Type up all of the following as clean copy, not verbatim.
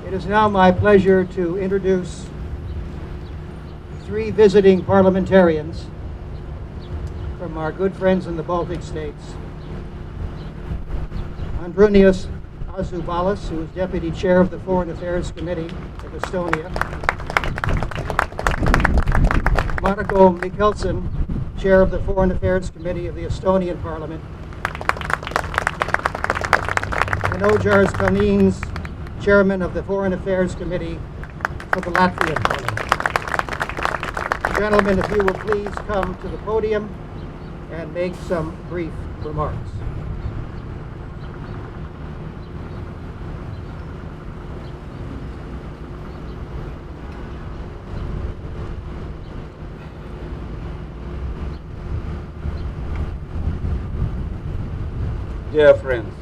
It is now my pleasure to introduce three visiting parliamentarians from our good friends in the Baltic states. Audronius Ažubalis, who is Deputy Chair of the Foreign Affairs Committee of Estonia. Marko Mihkelson, Chair of the Foreign Affairs Committee of the Estonian Parliament. And Ojārs Kalniņš, Chairman of the Foreign Affairs Committee for the Latvian Parliament. Gentlemen, if you will please come to the podium and make some brief remarks. Dear friends,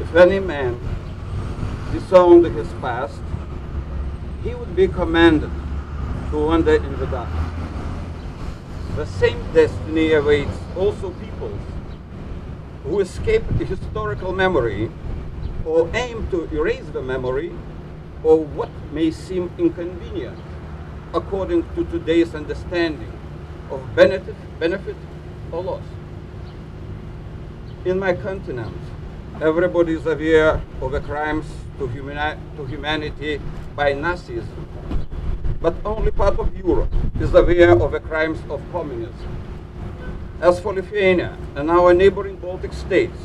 if any man disowned his past, he would be commanded to wander in the dark. The same destiny awaits also peoples who escape the historical memory or aim to erase the memory or what may seem inconvenient according to today's understanding of benefit or loss. In my continent, everybody is aware of the crimes to humanity by Nazism, but only part of Europe is aware of the crimes of communism. As for Lithuania and our neighboring Baltic states,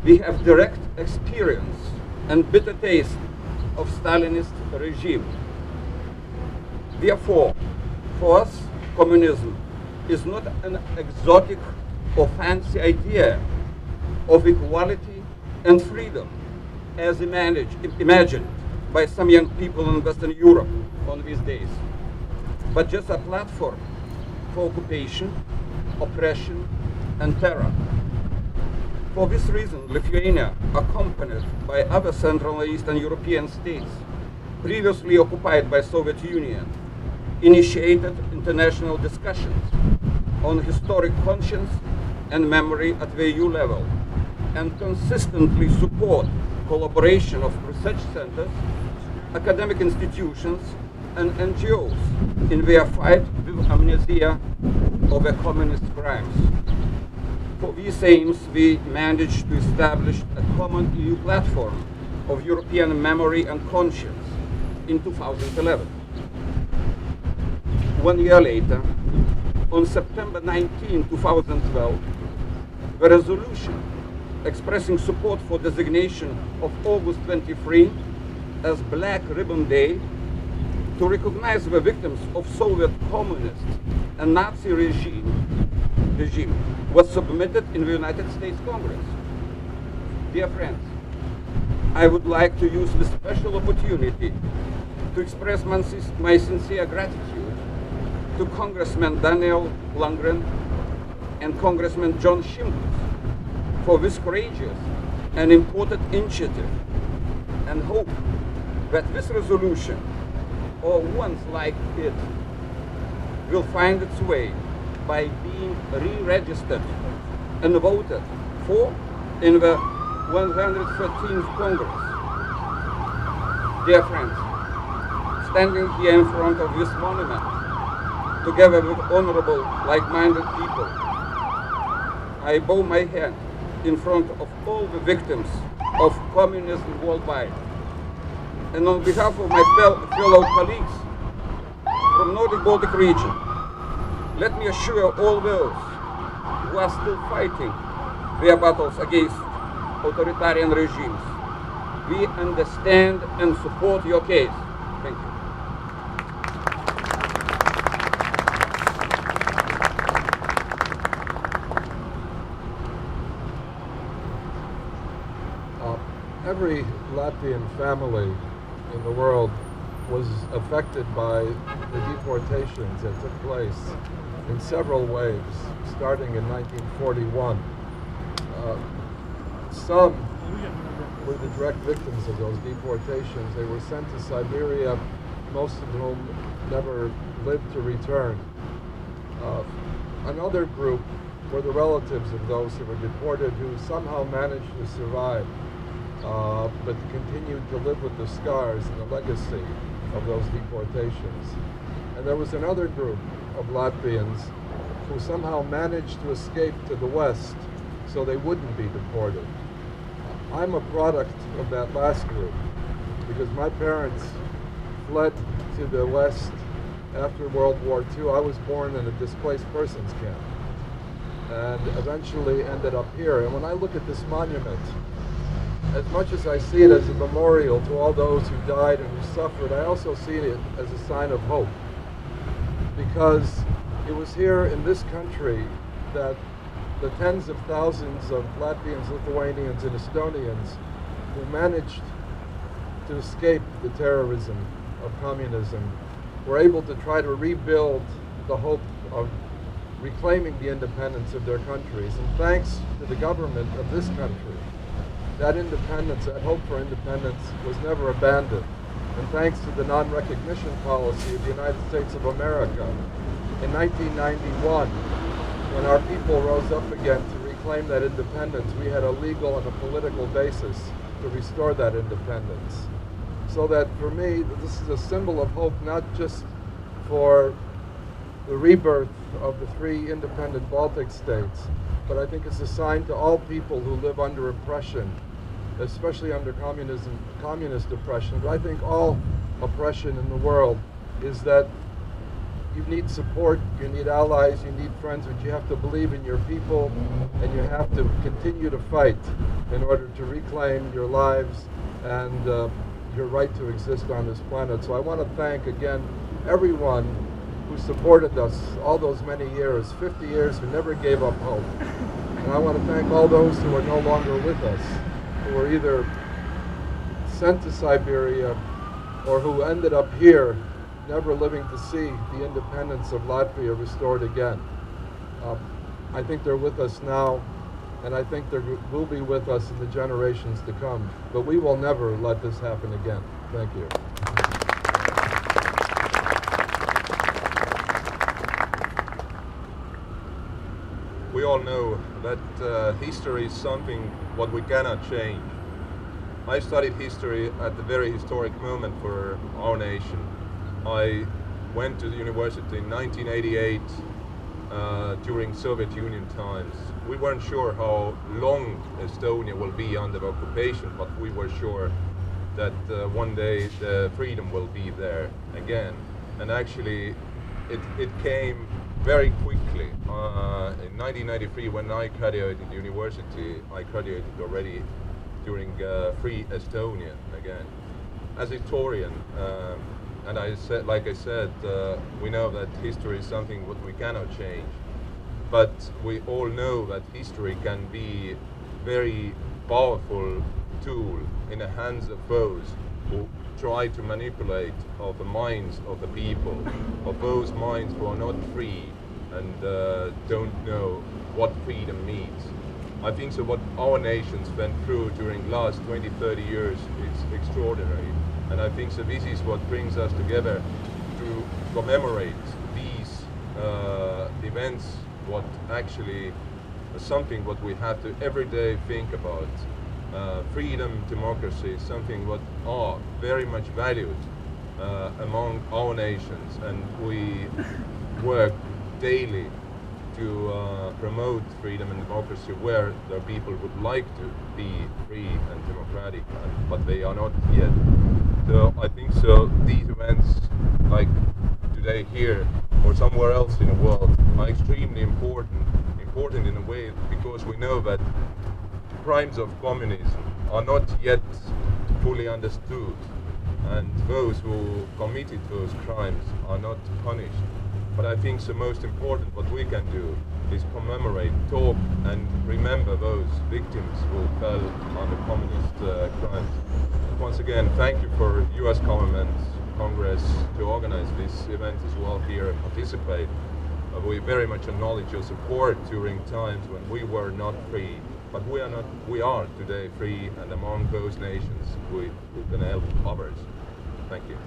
we have direct experience and bitter taste of Stalinist regime. Therefore, for us, communism is not an exotic or fancy idea of equality and freedom as imagined by some young people in Western Europe on these days, but just a platform for occupation, oppression, and terror. For this reason, Lithuania, accompanied by other Central and Eastern European states previously occupied by Soviet Union, initiated international discussions on historic conscience and memory at the EU level, and consistently support collaboration of research centers, academic institutions, and NGOs in their fight with amnesia of the communist crimes. For these aims, we managed to establish a common EU platform of European memory and conscience in 2011. 1 year later, on September 19, 2012, the resolution expressing support for designation of August 23 as Black Ribbon Day to recognize the victims of Soviet communist and Nazi regime was submitted in the United States Congress. Dear friends, I would like to use this special opportunity to express my sincere gratitude to Congressman Daniel Lundgren and Congressman John Shimkus for this courageous and important initiative, and hope that this resolution, or ones like it, will find its way by being re-registered and voted for in the 113th Congress. Dear friends, standing here in front of this monument, together with honorable, like-minded people, I bow my head in front of all the victims of communism worldwide. And on behalf of my fellow colleagues from Nordic Baltic region, let me assure all those who are still fighting their battles against authoritarian regimes, we understand and support your case. Thank you. Every Latvian family in the world was affected by the deportations that took place in several waves, starting in 1941. Some were the direct victims of those deportations. They were sent to Siberia, most of whom never lived to return. Another group were the relatives of those who were deported who somehow managed to survive. but continued to live with the scars and the legacy of those deportations. And there was another group of Latvians who somehow managed to escape to the West so they wouldn't be deported. I'm a product of that last group because my parents fled to the West after World War II. I was born in a displaced persons camp and eventually ended up here. And when I look at this monument, as much as I see it as a memorial to all those who died and who suffered, I also see it as a sign of hope. Because it was here in this country that the tens of thousands of Latvians, Lithuanians, and Estonians who managed to escape the terrorism of communism were able to try to rebuild the hope of reclaiming the independence of their countries. And thanks to the government of this country, that independence, that hope for independence was never abandoned. And thanks to the non-recognition policy of the United States of America, in 1991, when our people rose up again to reclaim that independence, we had a legal and a political basis to restore that independence. So that for me, this is a symbol of hope, not just for the rebirth of the 3 independent Baltic states, but I think it's a sign to all people who live under oppression, especially under communist oppression. But I think all oppression in the world is that you need support, you need allies, you need friends, but you have to believe in your people and you have to continue to fight in order to reclaim your lives and your right to exist on this planet. So I want to thank again everyone who supported us all those many years, 50 years, who never gave up hope. And I want to thank all those who are no longer with us, who were either sent to Siberia or who ended up here never living to see the independence of Latvia restored again. I think they're with us now, and I think they will be with us in the generations to come. But we will never let this happen again. Thank you. We all know that history is something what we cannot change. I studied history at a very historic moment for our nation. I went to the university in 1988 during Soviet Union times. We weren't sure how long Estonia will be under occupation, but we were sure that one day the freedom will be there again. And actually it came very quickly. In 1993, when I graduated university, I graduated already during free Estonia again. As a historian, and like I said, we know that history is something what we cannot change. But we all know that history can be very powerful tool in the hands of those who try to manipulate of the minds of the people, of those minds who are not free and don't know what freedom means. I think so what our nations went through during last 20-30 years is extraordinary. And I think so this is what brings us together to commemorate these events, what actually is something what we have to every day think about. Freedom, democracy is something what are very much valued among our nations, and we work daily to promote freedom and democracy where the people would like to be free and democratic, but they are not yet. So I think so these events like today here or somewhere else in the world are extremely important in a way because we know that crimes of communism are not yet fully understood, and those who committed those crimes are not punished. But I think the most important what we can do is commemorate, talk and remember those victims who fell under communist crimes. Once again, thank you for US government, Congress to organize this event as well here and participate. We very much acknowledge your support during times when we were not free. But we are today free, and among those nations who can help others. Thank you.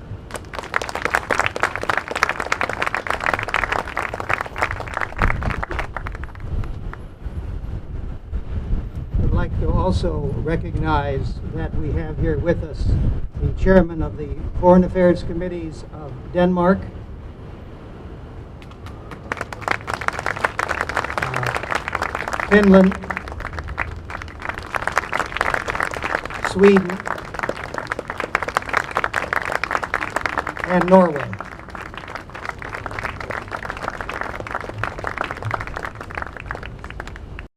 I'd like to also recognize that we have here with us the chairman of the Foreign Affairs Committees of Denmark, Finland, Sweden, and Norway.